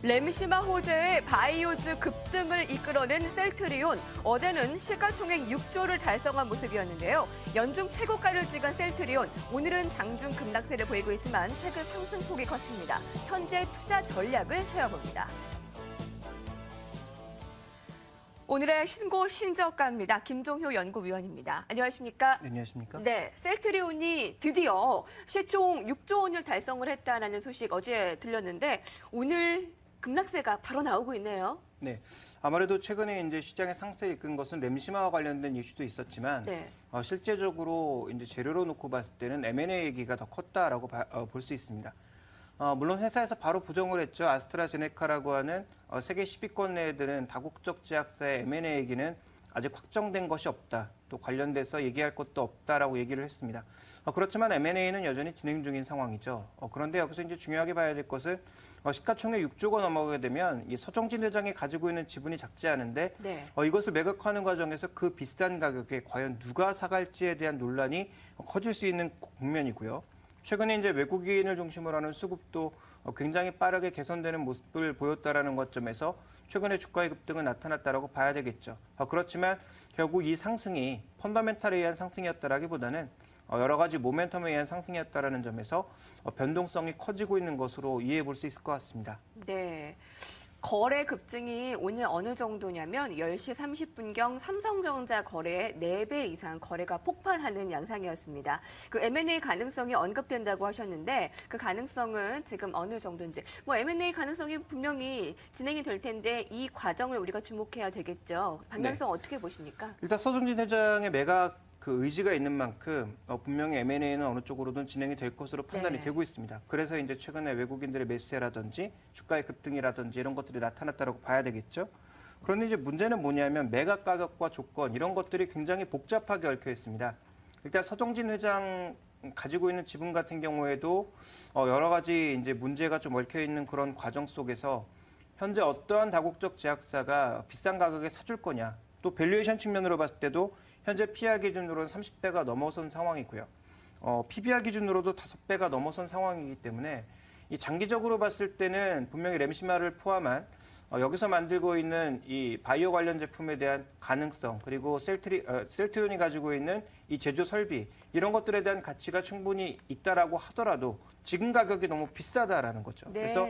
램시마 호재의 바이오즈 급등을 이끌어낸 셀트리온. 어제는 시가총액 6조를 달성한 모습이었는데요. 연중 최고가를 찍은 셀트리온. 오늘은 장중 급락세를 보이고 있지만 최근 상승폭이 컸습니다. 현재 투자 전략을 세워봅니다. 오늘의 신고 신저가입니다. 김종효 연구위원입니다. 안녕하십니까? 네, 안녕하십니까? 네, 셀트리온이 드디어 시총 6조 원을 달성을 했다는 소식 어제 들렸는데 오늘 급락세가 바로 나오고 있네요. 네, 아무래도 최근에 이제 시장의 상승을 이끈 것은 램시마와 관련된 이슈도 있었지만 네. 실제적으로 이제 재료로 놓고 봤을 때는 M&A 얘기가 더 컸다라고 볼 수 있습니다. 물론 회사에서 바로 부정을 했죠. 아스트라제네카라고 하는 세계 10위권 내에 드는 다국적 제약사의 M&A 얘기는 아직 확정된 것이 없다. 또 관련돼서 얘기할 것도 없다라고 얘기를 했습니다. 그렇지만 M&A는 여전히 진행 중인 상황이죠. 그런데 여기서 이제 중요하게 봐야 될 것은 시가총액 6조가 넘어가게 되면 이 서정진 회장이 가지고 있는 지분이 작지 않은데 네. 이것을 매각하는 과정에서 그 비싼 가격에 과연 누가 사갈지에 대한 논란이 커질 수 있는 국면이고요. 최근에 이제 외국인을 중심으로 하는 수급도 굉장히 빠르게 개선되는 모습을 보였다라는 관점에서 최근에 주가의 급등은 나타났다라고 봐야 되겠죠. 그렇지만 결국 이 상승이 펀더멘탈에 의한 상승이었다라기보다는 여러 가지 모멘텀에 의한 상승이었다라는 점에서 변동성이 커지고 있는 것으로 이해해 볼 수 있을 것 같습니다. 네. 거래 급증이 오늘 어느 정도냐면 10시 30분경 삼성전자 거래의 4배 이상 거래가 폭발하는 양상이었습니다. 그 M&A 가능성이 언급된다고 하셨는데 그 가능성은 지금 어느 정도인지 M&A 가능성이 분명히 진행이 될 텐데 이 과정을 우리가 주목해야 되겠죠. 방향성 어떻게 보십니까? 일단 서정진 회장의 매각 그 의지가 있는 만큼 분명히 M&A는 어느 쪽으로든 진행이 될 것으로 판단이 되고 있습니다. 그래서 이제 최근에 외국인들의 매수세라든지 주가의 급등이라든지 이런 것들이 나타났다고 봐야 되겠죠. 그런데 이제 문제는 뭐냐면 매각 가격과 조건 이런 것들이 굉장히 복잡하게 얽혀 있습니다. 일단 서정진 회장 가지고 있는 지분 같은 경우에도 여러 가지 이제 문제가 좀 얽혀 있는 그런 과정 속에서 현재 어떠한 다국적 제약사가 비싼 가격에 사줄 거냐, 또 밸류에이션 측면으로 봤을 때도 현재 PER 기준으로는 30배가 넘어선 상황이고요. PBR 기준으로도 5배가 넘어선 상황이기 때문에 이 장기적으로 봤을 때는 분명히 램시마를 포함한 여기서 만들고 있는 이 바이오 관련 제품에 대한 가능성, 그리고 셀트리온이 가지고 있는 이 제조 설비 이런 것들에 대한 가치가 충분히 있다라고 하더라도 지금 가격이 너무 비싸다라는 거죠. 네. 그래서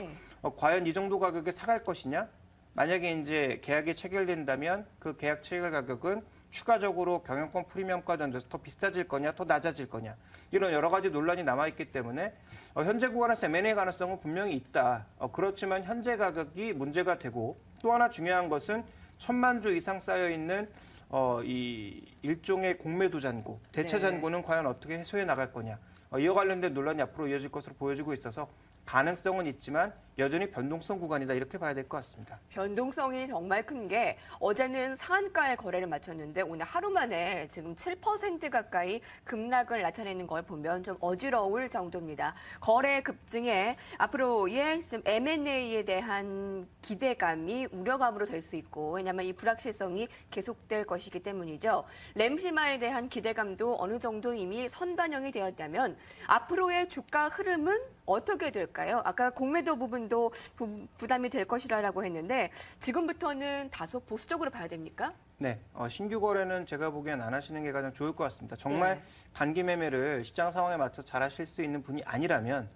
과연 이 정도 가격에 사갈 것이냐? 만약에 이제 계약이 체결된다면 그 계약 체결 가격은 추가적으로 경영권 프리미엄과 던져서 더 비싸질 거냐, 더 낮아질 거냐 이런 여러 가지 논란이 남아있기 때문에 현재 구간에서 M&A 가능성은 분명히 있다. 그렇지만 현재 가격이 문제가 되고 또 하나 중요한 것은 1,000만 주 이상 쌓여있는 이 일종의 공매도 잔고, 대체 잔고는 과연 어떻게 해소해 나갈 거냐. 이와 관련된 논란이 앞으로 이어질 것으로 보여지고 있어서 가능성은 있지만 여전히 변동성 구간이다 이렇게 봐야 될 것 같습니다. 변동성이 정말 큰 게 어제는 상한가의 거래를 마쳤는데 오늘 하루 만에 지금 7% 가까이 급락을 나타내는 걸 보면 좀 어지러울 정도입니다. 거래 급증에 앞으로의 M&A에 대한 기대감이 우려감으로 될 수 있고 왜냐하면 이 불확실성이 계속될 것이기 때문이죠. 램시마에 대한 기대감도 어느 정도 이미 선반영이 되었다면 앞으로의 주가 흐름은 어떻게 될까요? 아까 공매도 부분도 부담이 될 것이라고 했는데 지금부터는 다소 보수적으로 봐야 됩니까? 네, 신규 거래는 제가 보기엔 안 하시는 게 가장 좋을 것 같습니다. 정말 단기 매매를 시장 상황에 맞춰 잘 하실 수 있는 분이 아니라면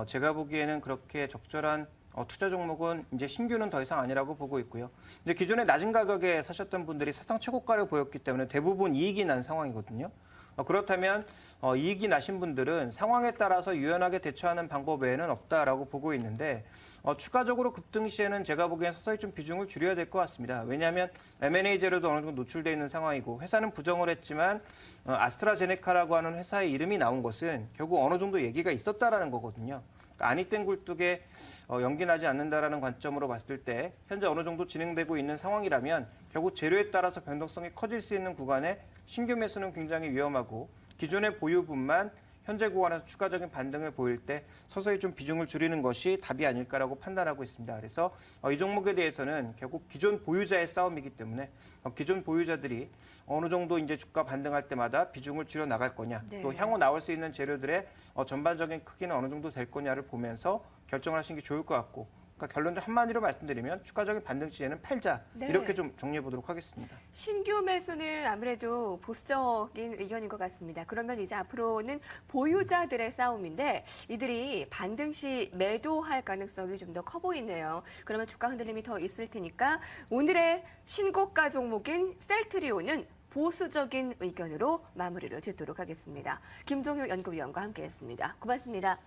제가 보기에는 그렇게 적절한 투자 종목은 이제 신규는 더 이상 아니라고 보고 있고요. 이제 기존에 낮은 가격에 사셨던 분들이 사상 최고가를 보였기 때문에 대부분 이익이 난 상황이거든요. 그렇다면 이익이 나신 분들은 상황에 따라서 유연하게 대처하는 방법 외에는 없다라고 보고 있는데 추가적으로 급등 시에는 제가 보기엔 서서히 좀 비중을 줄여야 될 것 같습니다. 왜냐하면 M&A 재료도 어느 정도 노출되어 있는 상황이고 회사는 부정을 했지만 아스트라제네카라고 하는 회사의 이름이 나온 것은 결국 어느 정도 얘기가 있었다라는 거거든요. 아니 땐 굴뚝에 연기나지 않는다라는 관점으로 봤을 때 현재 어느 정도 진행되고 있는 상황이라면 결국 재료에 따라서 변동성이 커질 수 있는 구간에 신규 매수는 굉장히 위험하고 기존의 보유분만 현재 구간에서 추가적인 반등을 보일 때 서서히 좀 비중을 줄이는 것이 답이 아닐까라고 판단하고 있습니다. 그래서 이 종목에 대해서는 결국 기존 보유자의 싸움이기 때문에 기존 보유자들이 어느 정도 이제 주가 반등할 때마다 비중을 줄여 나갈 거냐, 또 향후 나올 수 있는 재료들의 전반적인 크기는 어느 정도 될 거냐를 보면서 결정을 하시는 게 좋을 것 같고 그러니까 결론을 한마디로 말씀드리면 추가적인 반등 시에는 팔자 네. 이렇게 좀 정리해 보도록 하겠습니다. 신규 매수는 아무래도 보수적인 의견인 것 같습니다. 그러면 이제 앞으로는 보유자들의 싸움인데 이들이 반등 시 매도할 가능성이 좀 더 커 보이네요. 그러면 주가 흔들림이 더 있을 테니까 오늘의 신고가 종목인 셀트리온은 보수적인 의견으로 마무리를 짓도록 하겠습니다. 김종효 연구위원과 함께했습니다. 고맙습니다.